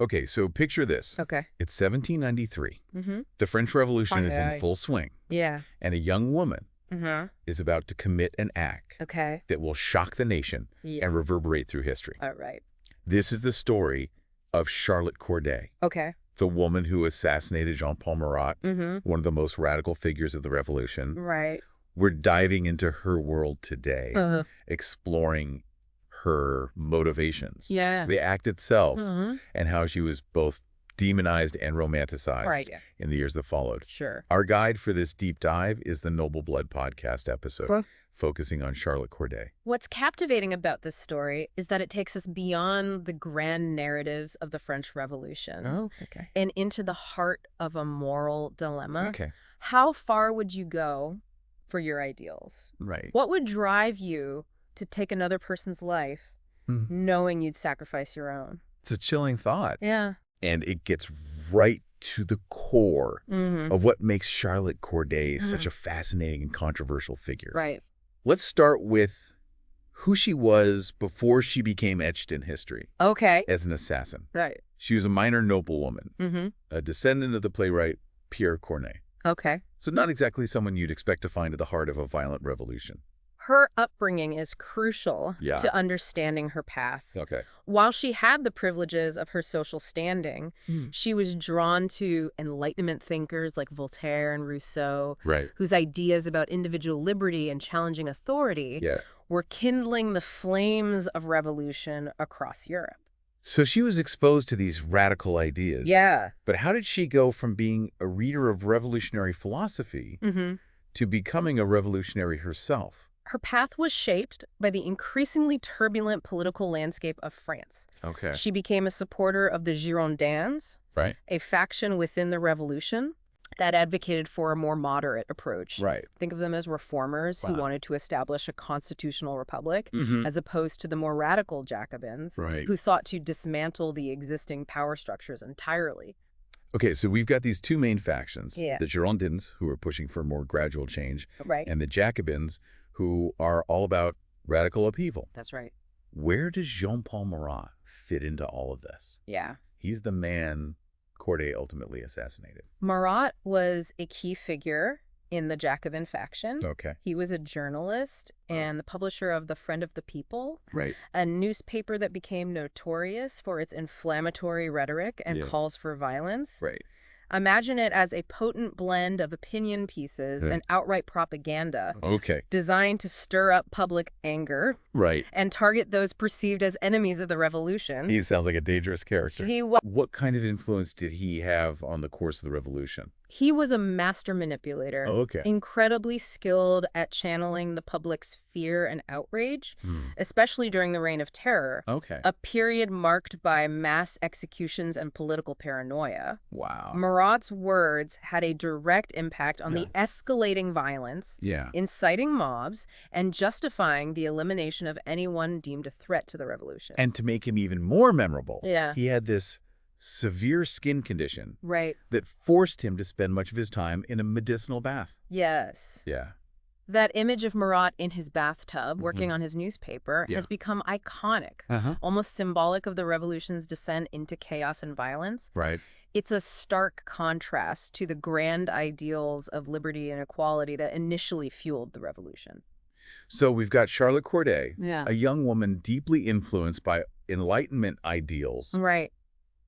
Okay, so picture this. Okay. It's 1793. Mm-hmm. The French Revolution is in Aye. full swing, Yeah. and a young woman Mm-hmm. is about to commit an act Okay. that will shock the nation Yeah. and reverberate through history. All right. This is the story of Charlotte Corday, Okay. the woman who assassinated Jean-Paul Marat, Mm-hmm. one of the most radical figures of the revolution. Right. We're diving into her world today, Uh-huh. exploring her motivations, Yeah. the act itself, Mm-hmm. and how she was both demonized and romanticized Right. Yeah. in the years that followed. Sure. Our guide for this deep dive is the Noble Blood podcast episode, Huh. focusing on Charlotte Corday. What's captivating about this story is that it takes us beyond the grand narratives of the French Revolution Okay. and into the heart of a moral dilemma. Okay. How far would you go for your ideals? Right. What would drive you to take another person's life knowing you'd sacrifice your own? It's a chilling thought. Yeah. And it gets right to the core Mm-hmm. of what makes Charlotte Corday such a fascinating and controversial figure. Right. Let's start with who she was before she became etched in history Okay. as an assassin. Right. She was a minor noblewoman, Mm-hmm. a descendant of the playwright Pierre Corneille. Okay. So not exactly someone you'd expect to find at the heart of a violent revolution. Her upbringing is crucial Yeah. to understanding her path. Okay. While she had the privileges of her social standing, she was drawn to Enlightenment thinkers like Voltaire and Rousseau, Right. whose ideas about individual liberty and challenging authority Yeah. were kindling the flames of revolution across Europe. So she was exposed to these radical ideas. Yeah. But how did she go from being a reader of revolutionary philosophy Mm-hmm. to becoming a revolutionary herself? Her path was shaped by the increasingly turbulent political landscape of France. Okay. She became a supporter of the Girondins, Right. a faction within the revolution that advocated for a more moderate approach. Right. Think of them as reformers who Wow. wanted to establish a constitutional republic, Mm-hmm. as opposed to the more radical Jacobins, Right. who sought to dismantle the existing power structures entirely. Okay, so we've got these two main factions. Yeah. The Girondins, who are pushing for more gradual change, Right. and the Jacobins, who are all about radical upheaval. That's right. Where does Jean-Paul Marat fit into all of this? Yeah. He's the man Corday ultimately assassinated. Marat was a key figure in the Jacobin faction. Okay. He was a journalist and the publisher of The Friend of the People, Right. a newspaper that became notorious for its inflammatory rhetoric and Yeah. calls for violence. Right. Imagine it as a potent blend of opinion pieces Yeah. and outright propaganda Okay. designed to stir up public anger Right. and target those perceived as enemies of the revolution. He sounds like a dangerous character. He What kind of influence did he have on the course of the revolution? He was a master manipulator, Okay. incredibly skilled at channeling the public's fear and outrage, especially during the Reign of Terror, Okay. a period marked by mass executions and political paranoia. Wow. Marat's words had a direct impact on the escalating violence, Yeah. inciting mobs, and justifying the elimination of anyone deemed a threat to the revolution. And to make him even more memorable, Yeah. he had this severe skin condition Right. that forced him to spend much of his time in a medicinal bath. Yes. Yeah. That image of Marat in his bathtub, working on his newspaper, Yeah. has become iconic, Uh-huh. almost symbolic of the revolution's descent into chaos and violence. Right. It's a stark contrast to the grand ideals of liberty and equality that initially fueled the revolution. So we've got Charlotte Corday, Yeah. a young woman deeply influenced by Enlightenment ideals, Right.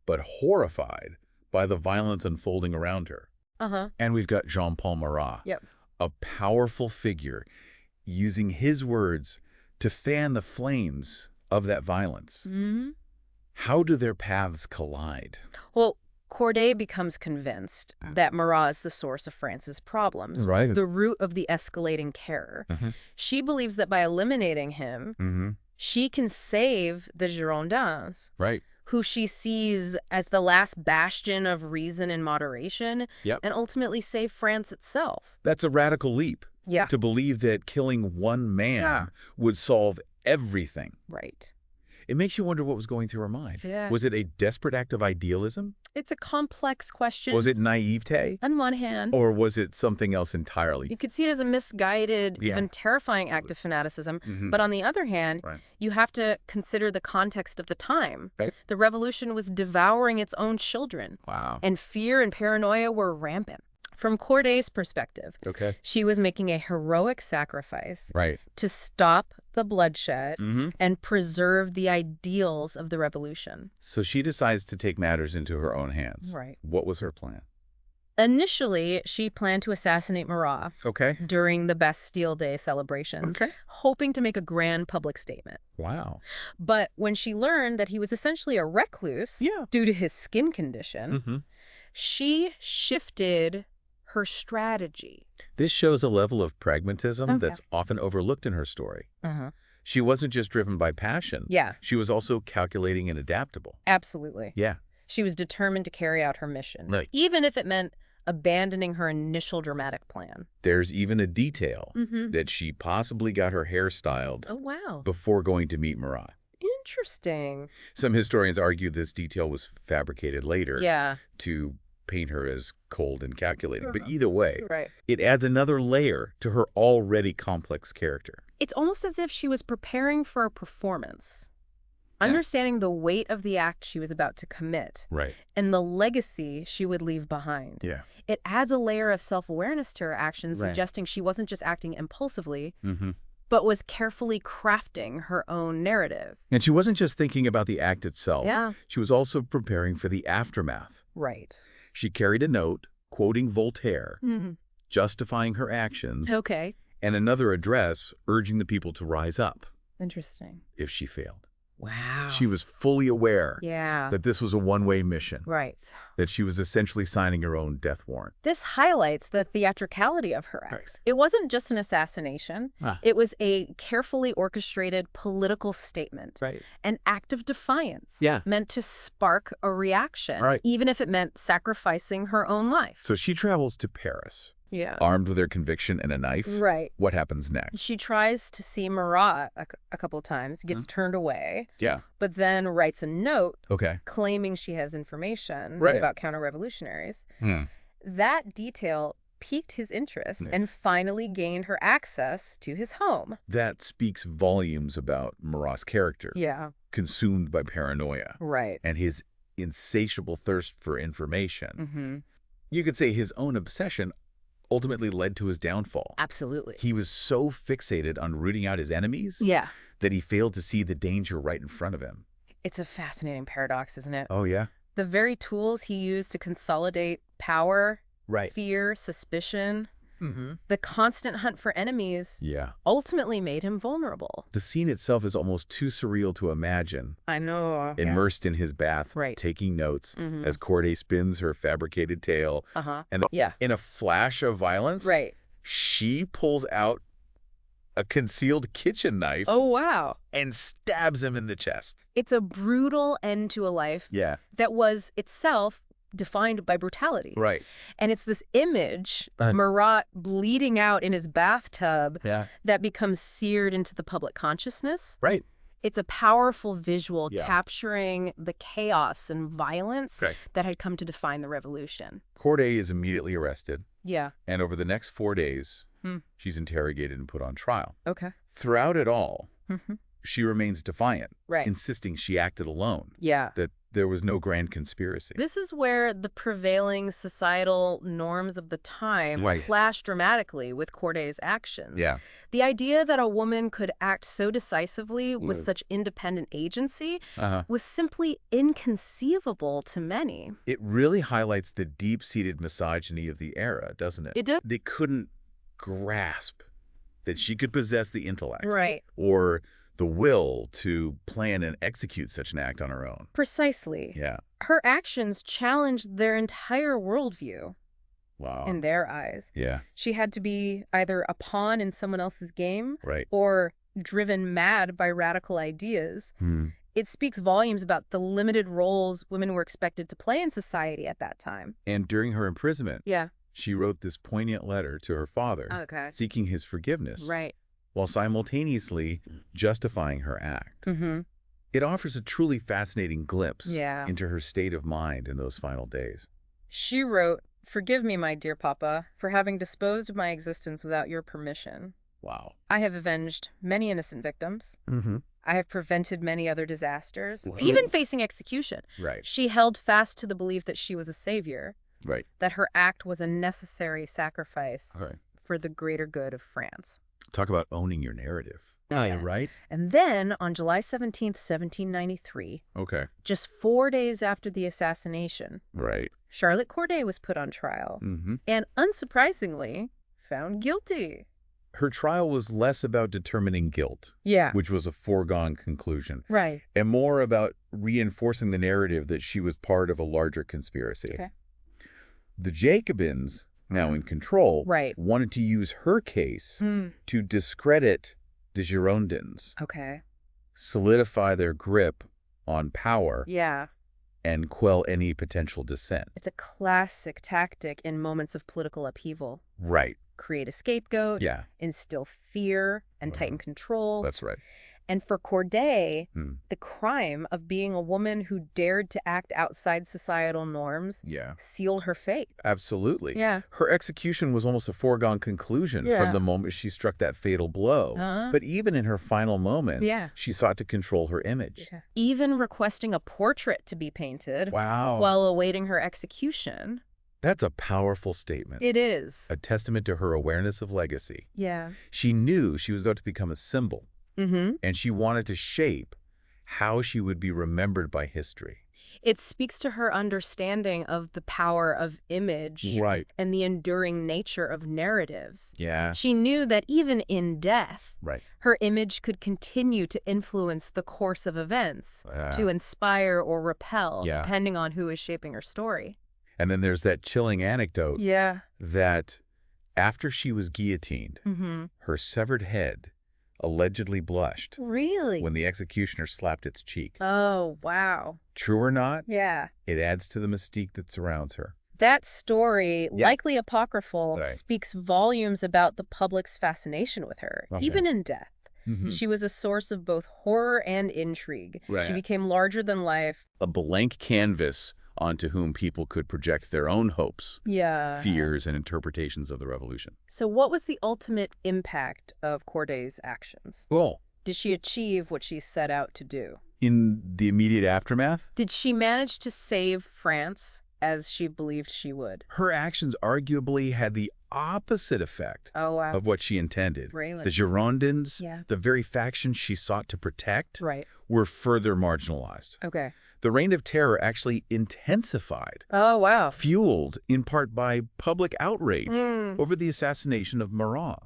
but horrified by the violence unfolding around her. Uh-huh. And we've got Jean-Paul Marat, Yep. a powerful figure using his words to fan the flames of that violence. Mm-hmm. How do their paths collide? Well, Corday becomes convinced that Marat is the source of France's problems, Right. the root of the escalating terror. Mhm. She believes that by eliminating him, Mm-hmm. she can save the Girondins, Right. who she sees as the last bastion of reason and moderation, Yep. and ultimately save France itself. That's a radical leap Yeah. to believe that killing one man Yeah. would solve everything. Right. It makes you wonder what was going through her mind. Yeah. Was it a desperate act of idealism? It's a complex question. Was it naivete? On one hand, Or was it something else entirely? you could see it as a misguided, even terrifying act of fanaticism. But on the other hand, you have to consider the context of the time. Okay. The revolution was devouring its own children. Wow. And fear and paranoia were rampant. From Corday's perspective, she was making a heroic sacrifice to stop the bloodshed and preserve the ideals of the revolution. So she decides to take matters into her own hands. Right. What was her plan? Initially, she planned to assassinate Marat during the Bastille Day celebrations, hoping to make a grand public statement. Wow. But when she learned that he was essentially a recluse due to his skin condition, she shifted her strategy. This shows a level of pragmatism that's often overlooked in her story. She wasn't just driven by passion. She was also calculating and adaptable. Absolutely. Yeah. She was determined to carry out her mission, even if it meant abandoning her initial dramatic plan. There's even a detail that she possibly got her hair styled before going to meet Marat. Interesting. Some historians argue this detail was fabricated later to paint her as cold and calculating. But either way, it adds another layer to her already complex character. It's almost as if she was preparing for a performance, understanding the weight of the act she was about to commit and the legacy she would leave behind. It adds a layer of self-awareness to her actions, suggesting she wasn't just acting impulsively, but was carefully crafting her own narrative. And she wasn't just thinking about the act itself. She was also preparing for the aftermath. She carried a note quoting Voltaire, justifying her actions, and another address urging the people to rise up. Interesting. If she failed. Wow. She was fully aware that this was a one-way mission. That she was essentially signing her own death warrant. This highlights the theatricality of her acts. It wasn't just an assassination. It was a carefully orchestrated political statement. An act of defiance meant to spark a reaction, even if it meant sacrificing her own life. So she travels to Paris. Armed with her conviction and a knife. What happens next? She tries to see Marat a couple times, gets turned away. But then writes a note claiming she has information about counter-revolutionaries. That detail piqued his interest and finally gained her access to his home. That speaks volumes about Marat's character. Consumed by paranoia. And his insatiable thirst for information. You could say his own obsession ultimately led to his downfall. Absolutely. He was so fixated on rooting out his enemies that he failed to see the danger right in front of him. It's a fascinating paradox, isn't it? Oh, yeah? The very tools he used to consolidate power, fear, suspicion, the constant hunt for enemies ultimately made him vulnerable. The scene itself is almost too surreal to imagine. I know. Immersed in his bath, taking notes as Corday spins her fabricated tale. And in a flash of violence, she pulls out a concealed kitchen knife. Oh, wow. And stabs him in the chest. It's a brutal end to a life that was itself defined by brutality. And it's this image, Marat bleeding out in his bathtub, that becomes seared into the public consciousness. It's a powerful visual capturing the chaos and violence that had come to define the revolution. Corday is immediately arrested. And over the next 4 days, she's interrogated and put on trial. Throughout it all, she remains defiant, Right. insisting she acted alone, Yeah. that there was no grand conspiracy. This is where the prevailing societal norms of the time Right. clash dramatically with Corday's actions. Yeah. The idea that a woman could act so decisively with such independent agency was simply inconceivable to many. It really highlights the deep-seated misogyny of the era, doesn't it? It does. They couldn't grasp that she could possess the intellect Right. or the will to plan and execute such an act on her own. Precisely. Yeah. Her actions challenged their entire worldview Wow. in their eyes. Yeah. She had to be either a pawn in someone else's game Right. or driven mad by radical ideas. It speaks volumes about the limited roles women were expected to play in society at that time. And during her imprisonment, Yeah. she wrote this poignant letter to her father, Okay. seeking his forgiveness, Right. while simultaneously justifying her act. It offers a truly fascinating glimpse into her state of mind in those final days. She wrote, "Forgive me, my dear Papa, for having disposed of my existence without your permission. Wow. I have avenged many innocent victims. I have prevented many other disasters, Right. even facing execution." Right. She held fast to the belief that she was a savior, Right. that her act was a necessary sacrifice for the greater good of France. Talk about owning your narrative. Oh, yeah, right? And then, on July 17th, 1793, just 4 days after the assassination, Charlotte Corday was put on trial and, unsurprisingly, found guilty. Her trial was less about determining guilt, which was a foregone conclusion, and more about reinforcing the narrative that she was part of a larger conspiracy. The Jacobins, now in control, wanted to use her case to discredit the Girondins, solidify their grip on power, and quell any potential dissent. It's a classic tactic in moments of political upheaval. Right. Create a scapegoat, instill fear, and tighten control. That's right. And for Corday, the crime of being a woman who dared to act outside societal norms sealed her fate. Absolutely. Her execution was almost a foregone conclusion from the moment she struck that fatal blow. But even in her final moment, she sought to control her image. Even requesting a portrait to be painted while awaiting her execution. That's a powerful statement. It is. A testament to her awareness of legacy. She knew she was going to become a symbol. And she wanted to shape how she would be remembered by history. It speaks to her understanding of the power of image and the enduring nature of narratives. She knew that even in death, her image could continue to influence the course of events, to inspire or repel, depending on who is shaping her story. And then there's that chilling anecdote that after she was guillotined, her severed head allegedly blushed. Really? When the executioner slapped its cheek. Oh, wow. True or not, it adds to the mystique that surrounds her. That story, likely apocryphal, speaks volumes about the public's fascination with her, even in death. She was a source of both horror and intrigue. She became larger than life. A blank canvas onto whom people could project their own hopes, fears, and interpretations of the revolution. So what was the ultimate impact of Corday's actions? Well, did she achieve what she set out to do? In the immediate aftermath? Did she manage to save France as she believed she would? Her actions arguably had the opposite effect of what she intended. Really? The Girondins, the very faction she sought to protect, were further marginalized. The reign of terror actually intensified. Oh, wow. Fueled in part by public outrage over the assassination of Marat.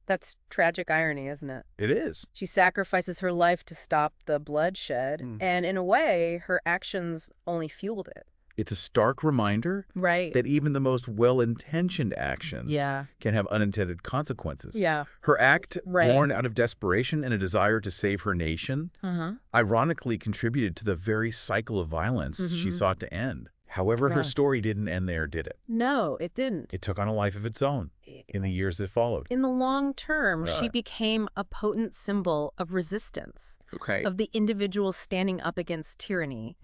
That's tragic irony, isn't it? It is. She sacrifices her life to stop the bloodshed, and in a way, her actions only fueled it. It's a stark reminder that even the most well-intentioned actions can have unintended consequences. Her act, born out of desperation and a desire to save her nation, ironically contributed to the very cycle of violence she sought to end. However, her story didn't end there, did it? No, it didn't. It took on a life of its own in the years that followed. In the long term, she became a potent symbol of resistance, of the individual standing up against tyranny,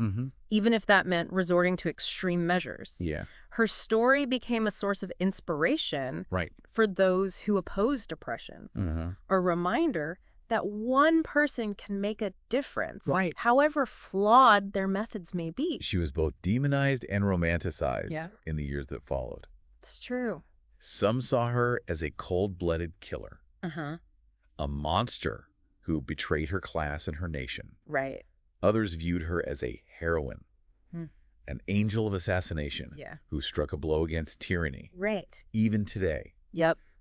even if that meant resorting to extreme measures. Her story became a source of inspiration for those who opposed oppression, a reminder that one person can make a difference, however flawed their methods may be. She was both demonized and romanticized in the years that followed. It's true. Some saw her as a cold-blooded killer, a monster who betrayed her class and her nation. Others viewed her as a heroine, an angel of assassination who struck a blow against tyranny. Even today,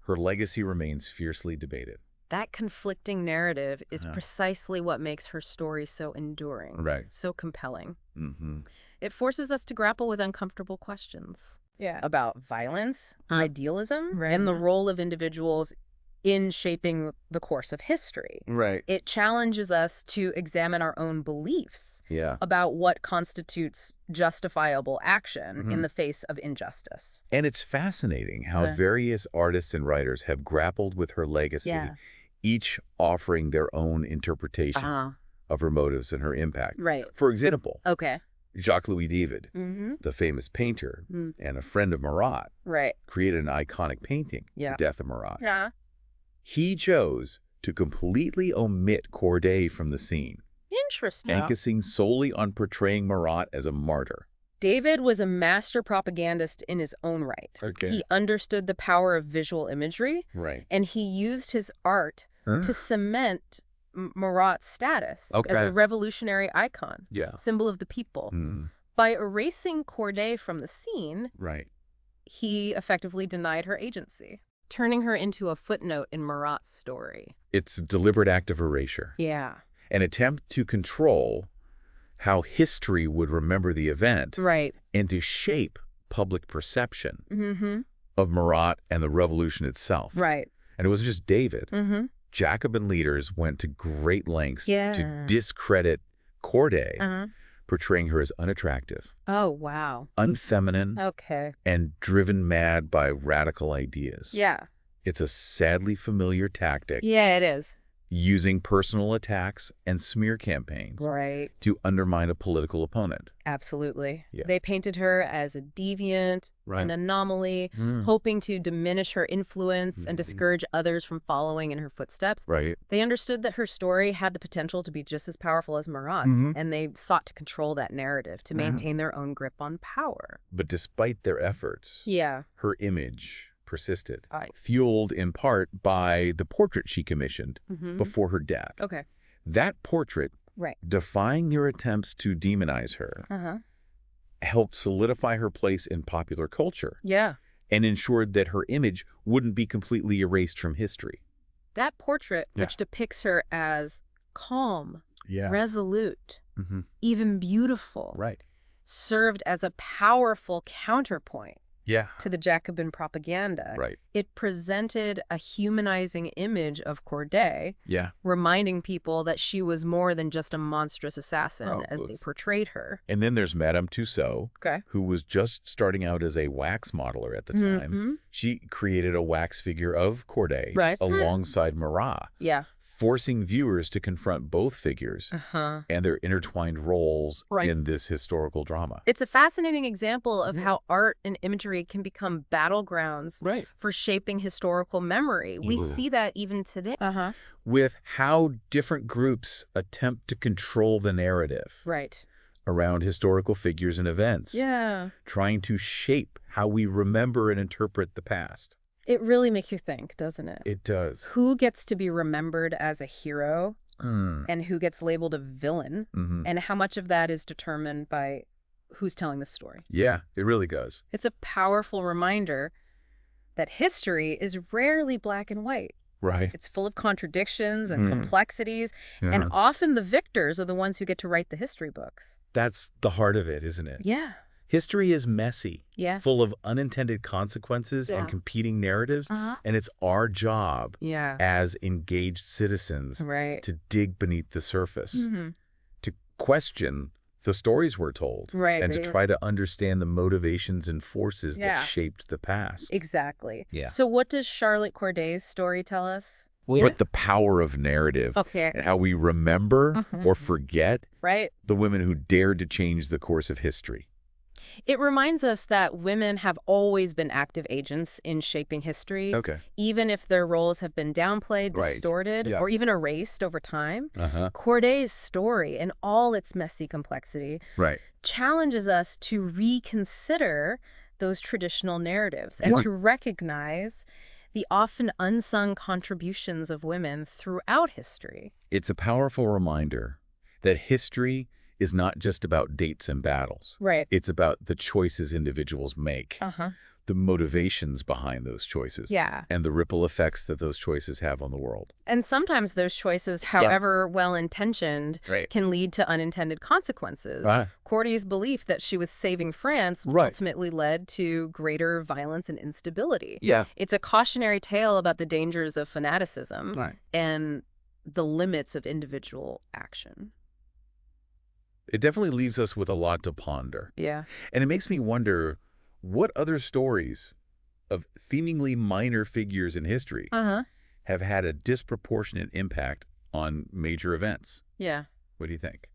her legacy remains fiercely debated. That conflicting narrative is precisely what makes her story so enduring, so compelling. It forces us to grapple with uncomfortable questions about violence, idealism, and the role of individuals in shaping the course of history. It challenges us to examine our own beliefs about what constitutes justifiable action in the face of injustice. And it's fascinating how various artists and writers have grappled with her legacy, each offering their own interpretation. of her motives and her impact. Right. For example, okay. Jacques-Louis David, the famous painter and a friend of Marat, created an iconic painting, The Death of Marat. Yeah. He chose to completely omit Corday from the scene, Interesting. focusing solely on portraying Marat as a martyr. David was a master propagandist in his own right. Okay. He understood the power of visual imagery, and he used his art to cement Marat's status as a revolutionary icon, symbol of the people. By erasing Corday from the scene, he effectively denied her agency, turning her into a footnote in Marat's story. It's a deliberate act of erasure. Yeah. An attempt to control how history would remember the event and to shape public perception of Marat and the revolution itself. Right. And it wasn't just David. Jacobin leaders went to great lengths to discredit Corday, portraying her as unattractive. Oh, wow. Unfeminine. And driven mad by radical ideas. Yeah. It's a sadly familiar tactic. Yeah, it is. Using personal attacks and smear campaigns to undermine a political opponent. Absolutely. Yeah. They painted her as a deviant, an anomaly, hoping to diminish her influence and discourage others from following in her footsteps. They understood that her story had the potential to be just as powerful as Marat's, and they sought to control that narrative to maintain their own grip on power. But despite their efforts, her image persisted, fueled in part by the portrait she commissioned before her death. That portrait, defying their attempts to demonize her, helped solidify her place in popular culture and ensured that her image wouldn't be completely erased from history. That portrait, which depicts her as calm, resolute, even beautiful, served as a powerful counterpoint to the Jacobin propaganda. It presented a humanizing image of Corday, reminding people that she was more than just a monstrous assassin as they portrayed her. And then there's Madame Tussaud, who was just starting out as a wax modeler at the time. She created a wax figure of Corday alongside Marat, forcing viewers to confront both figures and their intertwined roles in this historical drama. It's a fascinating example of how art and imagery can become battlegrounds for shaping historical memory. We see that even today. With how different groups attempt to control the narrative around historical figures and events, trying to shape how we remember and interpret the past. It really makes you think, doesn't it? It does. Who gets to be remembered as a hero and who gets labeled a villain, and how much of that is determined by who's telling the story. Yeah, it really does. It's a powerful reminder that history is rarely black and white. It's full of contradictions and complexities, and often the victors are the ones who get to write the history books. That's the heart of it, isn't it? Yeah. History is messy, full of unintended consequences and competing narratives, and it's our job as engaged citizens to dig beneath the surface, to question the stories we're told, and to try to understand the motivations and forces that shaped the past. Exactly. So what does Charlotte Corday's story tell us? But the power of narrative and how we remember or forget the women who dared to change the course of history. It reminds us that women have always been active agents in shaping history, even if their roles have been downplayed, distorted, or even erased over time. Corday's story, in all its messy complexity, challenges us to reconsider those traditional narratives and to recognize the often unsung contributions of women throughout history. It's a powerful reminder that history is not just about dates and battles. It's about the choices individuals make, the motivations behind those choices, and the ripple effects that those choices have on the world. And sometimes those choices, however well-intentioned, can lead to unintended consequences. Corday's belief that she was saving France ultimately led to greater violence and instability. It's a cautionary tale about the dangers of fanaticism and the limits of individual action. It definitely leaves us with a lot to ponder. And it makes me wonder what other stories of seemingly minor figures in history have had a disproportionate impact on major events. What do you think?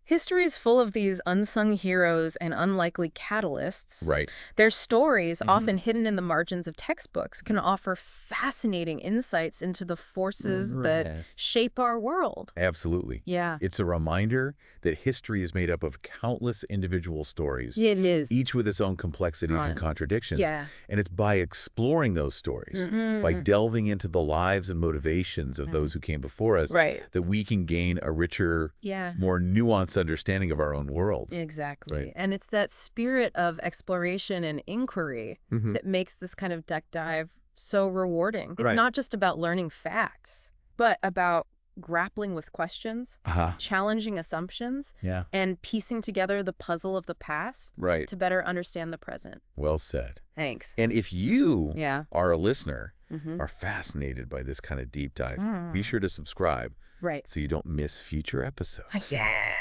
History is full of these unsung heroes and unlikely catalysts. Right. Their stories, often hidden in the margins of textbooks, can offer fascinating insights into the forces that shape our world. Absolutely. Yeah. It's a reminder that history is made up of countless individual stories. It is. Each with its own complexities and contradictions. Yeah. And it's by exploring those stories, by delving into the lives and motivations of those who came before us, that we can gain a richer, more nuanced understanding of our own world. Exactly. Right. And it's that spirit of exploration and inquiry that makes this kind of deck dive so rewarding. It's not just about learning facts, but about grappling with questions, challenging assumptions, and piecing together the puzzle of the past to better understand the present. Well said. Thanks. And if you are a listener, are fascinated by this kind of deep dive, be sure to subscribe so you don't miss future episodes. Yeah.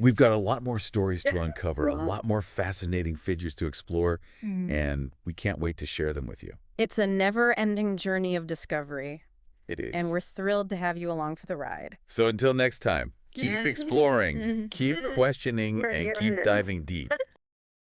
We've got a lot more stories to uncover, a lot more fascinating figures to explore, and we can't wait to share them with you. It's a never-ending journey of discovery. It is. And we're thrilled to have you along for the ride. So until next time, keep exploring, keep questioning, and keep diving deep.